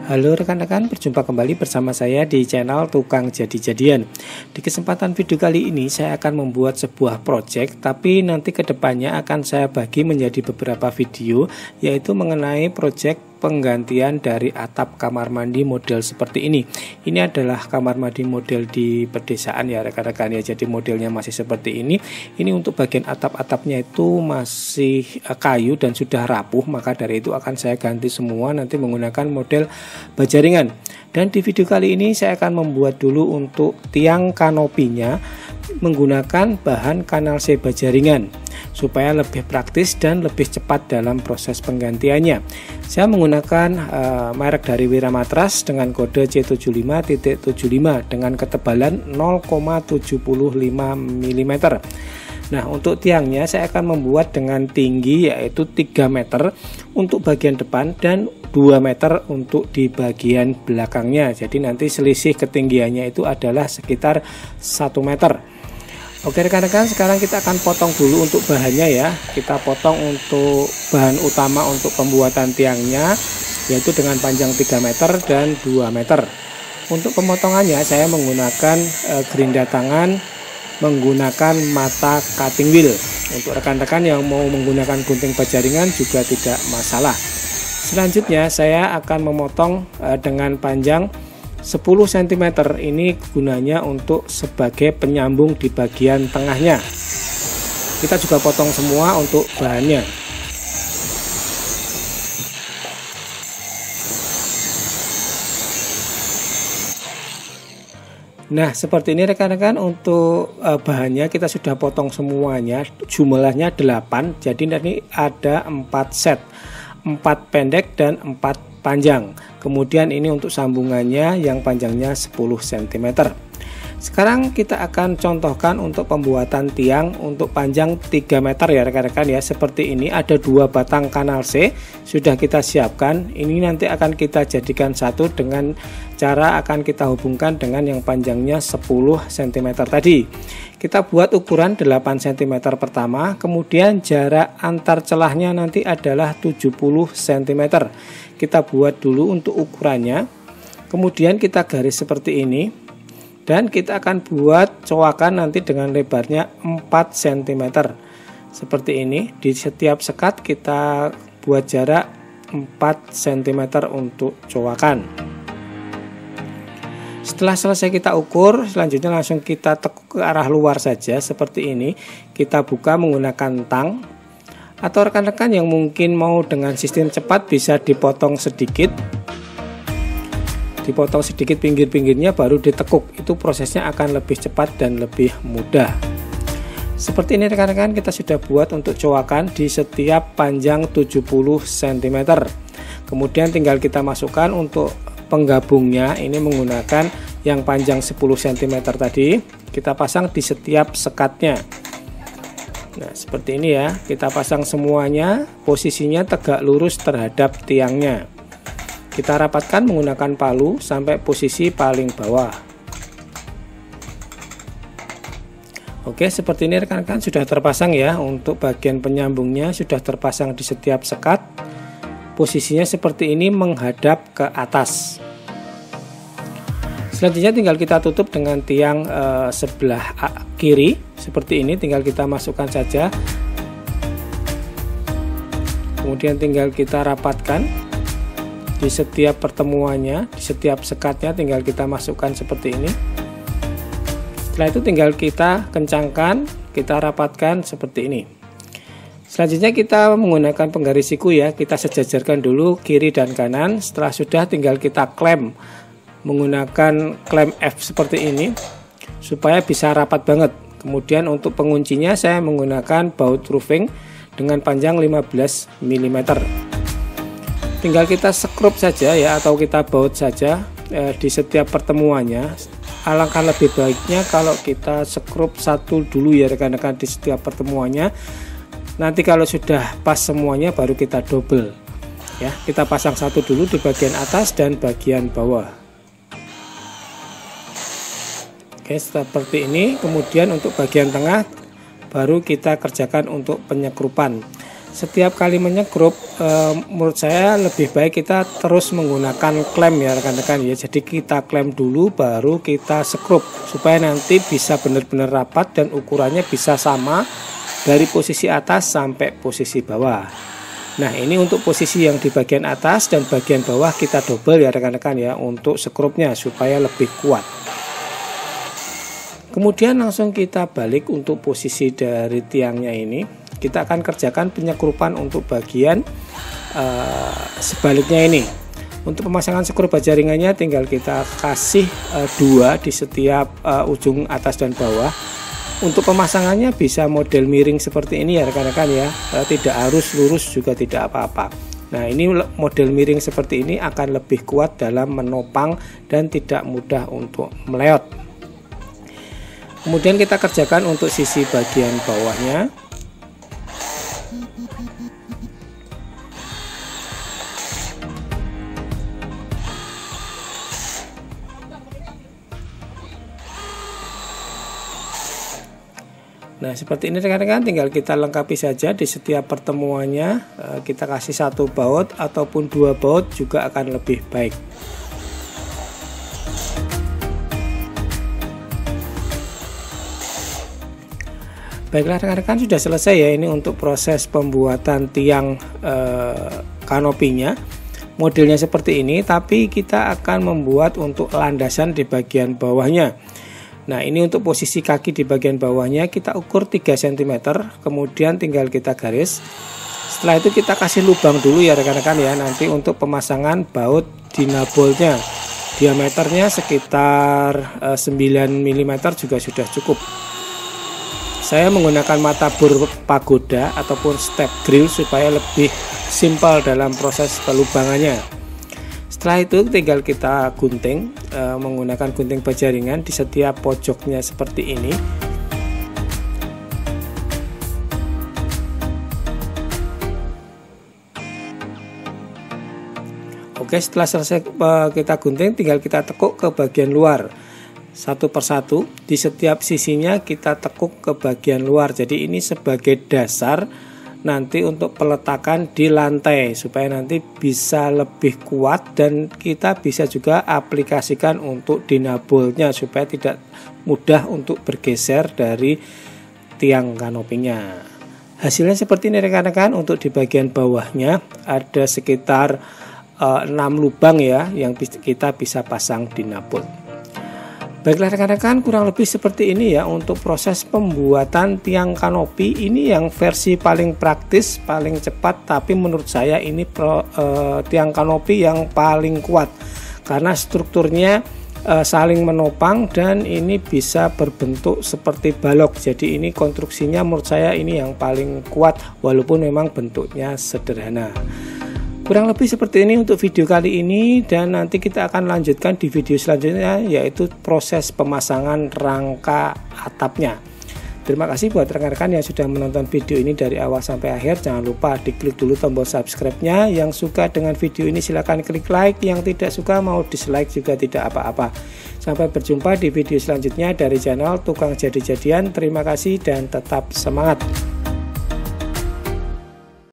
Halo rekan-rekan, berjumpa kembali bersama saya di channel Tukang Jadi-Jadian. Di kesempatan video kali ini saya akan membuat sebuah project, tapi nanti kedepannya akan saya bagi menjadi beberapa video, yaitu mengenai project penggantian dari atap kamar mandi model seperti ini. Ini adalah kamar mandi model di pedesaan ya rekan-rekan ya, jadi modelnya masih seperti ini. Ini untuk bagian atap-atapnya itu masih kayu dan sudah rapuh, maka dari itu akan saya ganti semua nanti menggunakan model baja ringan. Dan di video kali ini saya akan membuat dulu untuk tiang kanopinya menggunakan bahan kanal C baja ringan supaya lebih praktis dan lebih cepat dalam proses penggantiannya. Saya menggunakan merek dari Wira Matras dengan kode C75.75 dengan ketebalan 0,75 mm. Nah, untuk tiangnya saya akan membuat dengan tinggi yaitu 3 meter untuk bagian depan dan 2 meter untuk di bagian belakangnya. Jadi nanti selisih ketinggiannya itu adalah sekitar 1 meter. Oke rekan-rekan, sekarang kita akan potong dulu untuk bahannya ya. Kita potong untuk bahan utama untuk pembuatan tiangnya, yaitu dengan panjang 3 meter dan 2 meter. Untuk pemotongannya saya menggunakan gerinda tangan, menggunakan mata cutting wheel. Untuk rekan-rekan yang mau menggunakan gunting baja ringan juga tidak masalah. Selanjutnya saya akan memotong dengan panjang 10 cm. Ini gunanya untuk sebagai penyambung di bagian tengahnya. Kita juga potong semua untuk bahannya. Nah, seperti ini rekan-rekan, untuk bahannya kita sudah potong semuanya, jumlahnya 8. Jadi nanti ada 4 set, 4 pendek dan 4 panjang. Kemudian ini untuk sambungannya yang panjangnya 10 cm. Sekarang kita akan contohkan untuk pembuatan tiang untuk panjang 3 meter ya rekan-rekan ya. Seperti ini ada 2 batang kanal C sudah kita siapkan. Ini nanti akan kita jadikan satu dengan cara akan kita hubungkan dengan yang panjangnya 10 cm tadi. Kita buat ukuran 8 cm pertama, kemudian jarak antar celahnya nanti adalah 70 cm. Kita buat dulu untuk ukurannya, kemudian kita garis seperti ini, dan kita akan buat cowakan nanti dengan lebarnya 4 cm seperti ini. Di setiap sekat kita buat jarak 4 cm untuk cowakan. Setelah selesai kita ukur, selanjutnya langsung kita tekuk ke arah luar saja seperti ini. Kita buka menggunakan tang, atau rekan-rekan yang mungkin mau dengan sistem cepat bisa dipotong sedikit. Dipotong sedikit pinggir-pinggirnya baru ditekuk. Itu prosesnya akan lebih cepat dan lebih mudah. Seperti ini rekan-rekan, kita sudah buat untuk cowakan di setiap panjang 70 cm. Kemudian tinggal kita masukkan untuk penggabungnya. Ini menggunakan yang panjang 10 cm tadi, kita pasang di setiap sekatnya. Nah seperti ini ya, kita pasang semuanya, posisinya tegak lurus terhadap tiangnya. Kita rapatkan menggunakan palu sampai posisi paling bawah. Oke, seperti ini rekan-rekan sudah terpasang ya. Untuk bagian penyambungnya sudah terpasang di setiap sekat. Posisinya seperti ini menghadap ke atas. Selanjutnya tinggal kita tutup dengan tiang sebelah kiri seperti ini, tinggal kita masukkan saja. Kemudian tinggal kita rapatkan di setiap pertemuannya, di setiap sekatnya tinggal kita masukkan seperti ini. Setelah itu tinggal kita kencangkan, kita rapatkan seperti ini. Selanjutnya kita menggunakan penggaris siku ya, kita sejajarkan dulu kiri dan kanan. Setelah sudah tinggal kita klem menggunakan klem F seperti ini supaya bisa rapat banget. Kemudian untuk penguncinya saya menggunakan baut roofing dengan panjang 15 mm. Tinggal kita sekrup saja ya, atau kita baut saja di setiap pertemuannya. Alangkah lebih baiknya kalau kita sekrup satu dulu ya rekan-rekan di setiap pertemuannya. Nanti kalau sudah pas semuanya baru kita double ya. Kita pasang satu dulu di bagian atas dan bagian bawah. Oke, seperti ini. Kemudian untuk bagian tengah baru kita kerjakan untuk penyekrupan. setiap kali menyekrup menurut saya lebih baik kita terus menggunakan klem ya rekan-rekan ya. Jadi kita klem dulu baru kita sekrup supaya nanti bisa benar-benar rapat dan ukurannya bisa sama dari posisi atas sampai posisi bawah. Nah, ini untuk posisi yang di bagian atas dan bagian bawah kita double ya rekan-rekan ya untuk sekrupnya supaya lebih kuat. Kemudian langsung kita balik untuk posisi dari tiangnya ini. Kita akan kerjakan penyekrupan untuk bagian sebaliknya ini. Untuk pemasangan skrup baja ringannya tinggal kita kasih 2 di setiap ujung atas dan bawah. Untuk pemasangannya bisa model miring seperti ini ya rekan-rekan ya, tidak harus lurus juga tidak apa-apa. Nah, ini model miring seperti ini akan lebih kuat dalam menopang dan tidak mudah untuk meleot. Kemudian kita kerjakan untuk sisi bagian bawahnya. Nah, seperti ini rekan-rekan, tinggal kita lengkapi saja di setiap pertemuannya. Kita kasih 1 baut ataupun 2 baut juga akan lebih baik. Baiklah rekan-rekan, sudah selesai ya ini untuk proses pembuatan tiang kanopinya. Modelnya seperti ini, tapi kita akan membuat untuk landasan di bagian bawahnya. Nah, ini untuk posisi kaki di bagian bawahnya kita ukur 3 cm, kemudian tinggal kita garis. Setelah itu kita kasih lubang dulu ya rekan-rekan ya, nanti untuk pemasangan baut dinabolnya. Diameternya sekitar 9 mm juga sudah cukup. Saya menggunakan mata bor pagoda ataupun step grill supaya lebih simpel dalam proses pelubangannya. Setelah itu tinggal kita gunting menggunakan gunting baja ringan di setiap pojoknya seperti ini. Oke, setelah selesai kita gunting tinggal kita tekuk ke bagian luar. Satu persatu di setiap sisinya kita tekuk ke bagian luar. Jadi ini sebagai dasar nanti untuk peletakan di lantai supaya nanti bisa lebih kuat dan kita bisa juga aplikasikan untuk dinabolnya supaya tidak mudah untuk bergeser dari tiang kanopinya. Hasilnya seperti ini rekan-rekan. Untuk di bagian bawahnya ada sekitar 6 lubang ya yang kita bisa pasang dinabol. Baiklah rekan-rekan, kurang lebih seperti ini ya untuk proses pembuatan tiang kanopi. Ini yang versi paling praktis, paling cepat, tapi menurut saya ini tiang kanopi yang paling kuat karena strukturnya saling menopang dan ini bisa berbentuk seperti balok. Jadi ini konstruksinya menurut saya ini yang paling kuat walaupun memang bentuknya sederhana. Kurang lebih seperti ini untuk video kali ini, dan nanti kita akan lanjutkan di video selanjutnya yaitu proses pemasangan rangka atapnya. Terima kasih buat rekan-rekan yang sudah menonton video ini dari awal sampai akhir. Jangan lupa diklik dulu tombol subscribe-nya. Yang suka dengan video ini silahkan klik like, yang tidak suka mau dislike juga tidak apa-apa. Sampai berjumpa di video selanjutnya dari channel Tukang Jadi-Jadian. Terima kasih dan tetap semangat.